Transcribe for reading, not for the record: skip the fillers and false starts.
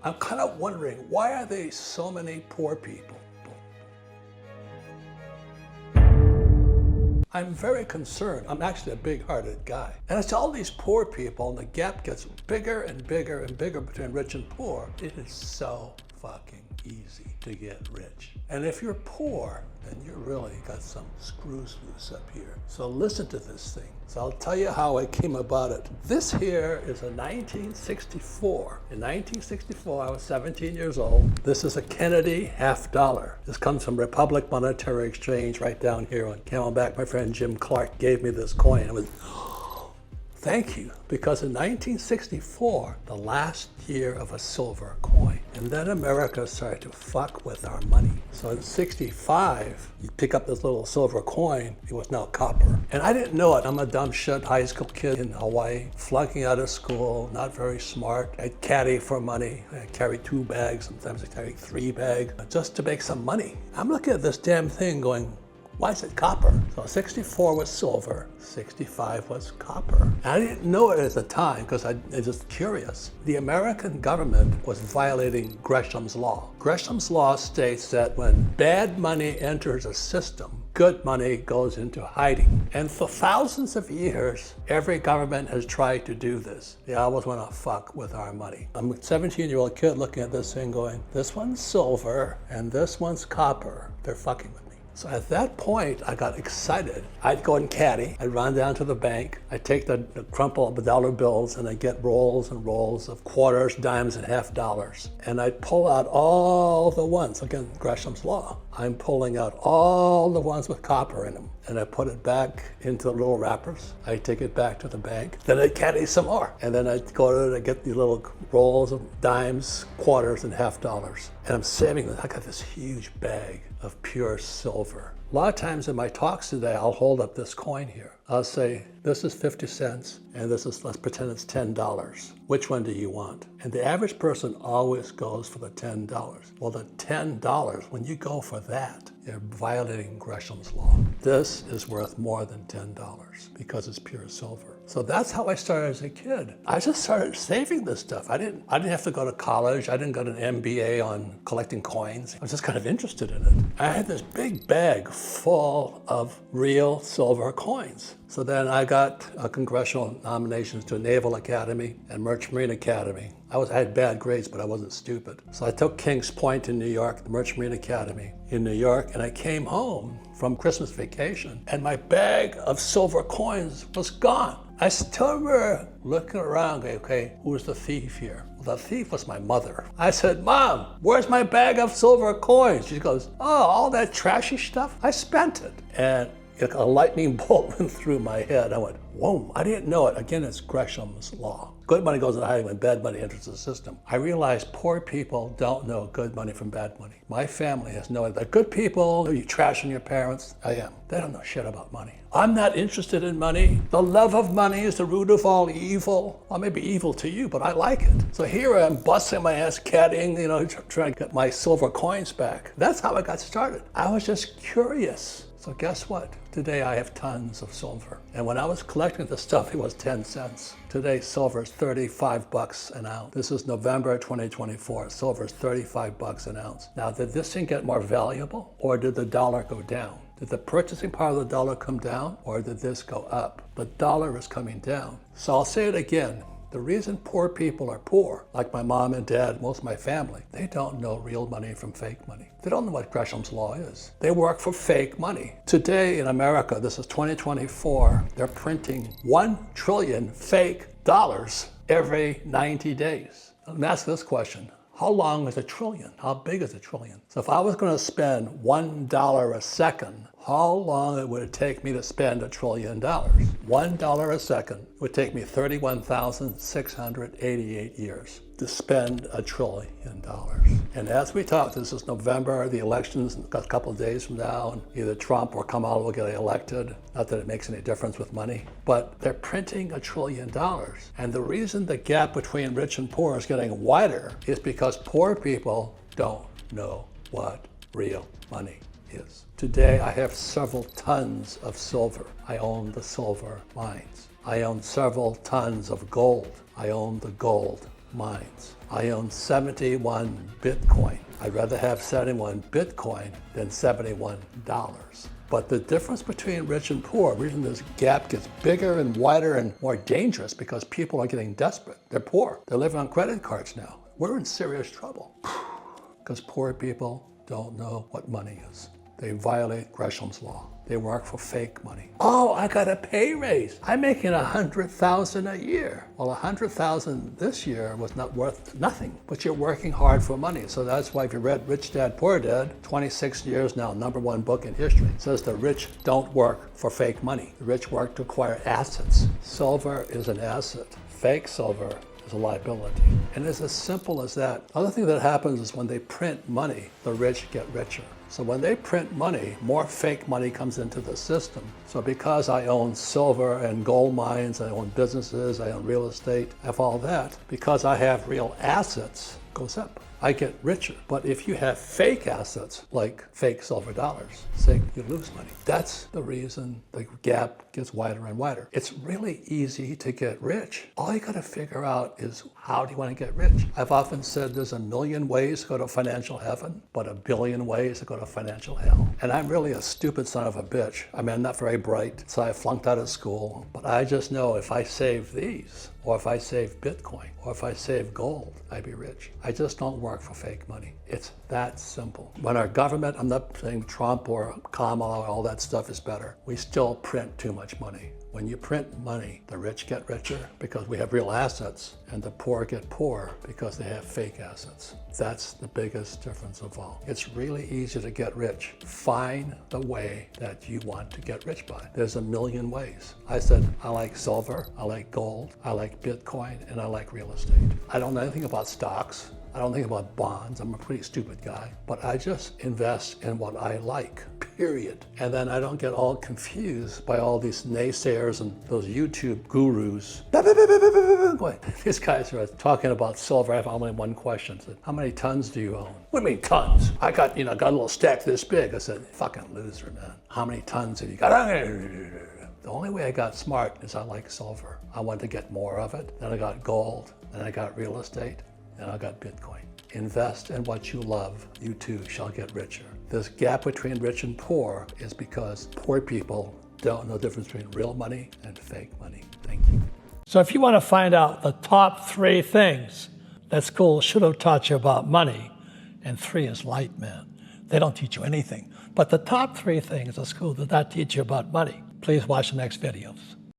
I'm kind of wondering, why are there so many poor people? I'm very concerned. I'm actually a big-hearted guy. And it's all these poor people, and the gap gets bigger and bigger and bigger between rich and poor. It is so fucking easy to get rich. And if you're poor, then you really got some screws loose up here. So listen to this thing. So I'll tell you how I came about it. This here is a 1964. In 1964, I was 17 years old. This is a Kennedy $50. This comes from Republic Monetary Exchange right down here on Camelback. My friend Jim Clark gave me this coin. It was, thank you, because in 1964, the last year of a silver coin, and then America started to fuck with our money. So in 65, you pick up this little silver coin, it was now copper. And I didn't know it. I'm a dumb shit high school kid in Hawaii, flunking out of school, not very smart. I'd caddy for money. I'd carry 2 bags, sometimes I carry 3 bags, just to make some money. I'm looking at this damn thing going, why is it copper? So 64 was silver, 65 was copper. And I didn't know it at the time because I was just curious. The American government was violating Gresham's law. Gresham's law states that when bad money enters a system, good money goes into hiding. And for thousands of years, every government has tried to do this. They always want to fuck with our money. I'm a 17-year-old kid looking at this thing going, this one's silver and this one's copper. They're fucking with me. So at that point, I got excited. I'd go and caddy. I'd run down to the bank. I'd take the crumple of dollar bills and I'd get rolls and rolls of quarters, dimes, and $50. And I'd pull out all the ones, again, Gresham's law. I'm pulling out all the ones with copper in them. And I put it back into the little wrappers. I take it back to the bank. Then I'd caddy some more. And then I'd go to get these little rolls of dimes, quarters, and $50. And I'm saving them. I got this huge bag of pure silver. A lot of times in my talks today, I'll hold up this coin here. I'll say, this is 50 cents, and this is, let's pretend it's $10. Which one do you want? And the average person always goes for the $10. Well, the $10, when you go for that, you're violating Gresham's law. This is worth more than $10 because it's pure silver. So that's how I started as a kid. I just started saving this stuff. I didn't have to go to college. I didn't get an MBA on collecting coins. I was just kind of interested in it. I had this big bag full of real silver coins. So then I got congressional nominations to Naval Academy and Merchant Marine Academy. I had bad grades, but I wasn't stupid. So I took Kings Point in New York, the Merchant Marine Academy in New York, and I came home from Christmas vacation, and my bag of silver coins was gone. I still remember looking around, going, okay, who's the thief here? Well, the thief was my mother. I said, Mom, where's my bag of silver coins? She goes, oh, all that trashy stuff? I spent it. And a lightning bolt went through my head. I went, whoa, I didn't know it. Again, it's Gresham's law. Good money goes into hiding when bad money enters the system. I realized poor people don't know good money from bad money. My family has no idea. Good people, you trashing your parents? I am. They don't know shit about money. I'm not interested in money. The love of money is the root of all evil. Well, maybe evil to you, but I like it. So here I am busting my ass caddying, trying to get my silver coins back. That's how I got started. I was just curious. So guess what? Today I have tons of silver. And when I was collecting the stuff, it was 10 cents. Today silver is 35 bucks an ounce. This is November 2024. Silver is 35 bucks an ounce. Now, did this thing get more valuable or did the dollar go down? Did the purchasing power of the dollar come down or did this go up? The dollar is coming down. So I'll say it again. The reason poor people are poor, like my mom and dad, most of my family, they don't know real money from fake money. They don't know what Gresham's law is. They work for fake money. Today in America, this is 2024, they're printing 1 trillion fake dollars every 90 days. Let me ask this question. How long is a trillion? How big is a trillion? So if I was going to spend $1 a second, how long would it take me to spend $1 trillion? $1 a second would take me 31,688 years to spend $1 trillion. And as we talk, this is November, the election's a couple of days from now, and either Trump or Kamala will get elected. Not that it makes any difference with money, but they're printing $1 trillion. And the reason the gap between rich and poor is getting wider is because poor people don't know what real money is. Today, I have several tons of silver. I own the silver mines. I own several tons of gold. I own the gold mines. I own 71 Bitcoin. I'd rather have 71 Bitcoin than $71. But the difference between rich and poor, the reason this gap gets bigger and wider and more dangerous, because people are getting desperate. They're poor. They're living on credit cards now. We're in serious trouble. Because poor people don't know what money is. They violate Gresham's law. They work for fake money. Oh, I got a pay raise. I'm making $100,000 a year. Well, $100,000 this year was not worth nothing, but you're working hard for money. So that's why if you read Rich Dad, Poor Dad, 26 years now, #1 book in history, says the rich don't work for fake money. The rich work to acquire assets. Silver is an asset. Fake silver is a liability. And it's as simple as that. Other thing that happens is when they print money, the rich get richer. So when they print money, more fake money comes into the system. So because I own silver and gold mines, I own businesses, I own real estate, I have all that, because I have real assets, it goes up. I get richer. But if you have fake assets, like fake silver dollars, say you lose money. That's the reason the gap gets wider and wider. It's really easy to get rich. All you gotta figure out is, how do you wanna get rich? I've often said there's a million ways to go to financial heaven, but a billion ways to go to financial hell. And I'm really a stupid son of a bitch. I mean, I'm not very bright, so I flunked out of school. But I just know if I save these, or if I save Bitcoin, or if I save gold, I'd be rich. I just don't work for fake money. It's that simple. When our government, I'm not saying Trump or Kamala, all that stuff is better. We still print too much money. When you print money, the rich get richer because we have real assets, and the poor get poor because they have fake assets. That's the biggest difference of all. It's really easy to get rich. Find the way that you want to get rich by. There's a million ways. I said, I like silver, I like gold, I like Bitcoin, and I like real estate. I don't know anything about stocks. I don't think about bonds. I'm a pretty stupid guy. But I just invest in what I like, period. And then I don't get all confused by all these naysayers and those YouTube gurus. These guys are talking about silver. I have only one question. I said, how many tons do you own? What do you mean tons? I got a little stack this big. I said, fucking loser, man. How many tons have you got? The only way I got smart is I like silver. I wanted to get more of it. Then I got gold. Then I got real estate. And I got Bitcoin. Invest in what you love, you too shall get richer. This gap between rich and poor is because poor people don't know the difference between real money and fake money. Thank you. So if you want to find out the top 3 things that school should have taught you about money, and 3 is light, man. They don't teach you anything. But the top 3 things a school did not teach you about money, please watch the next videos.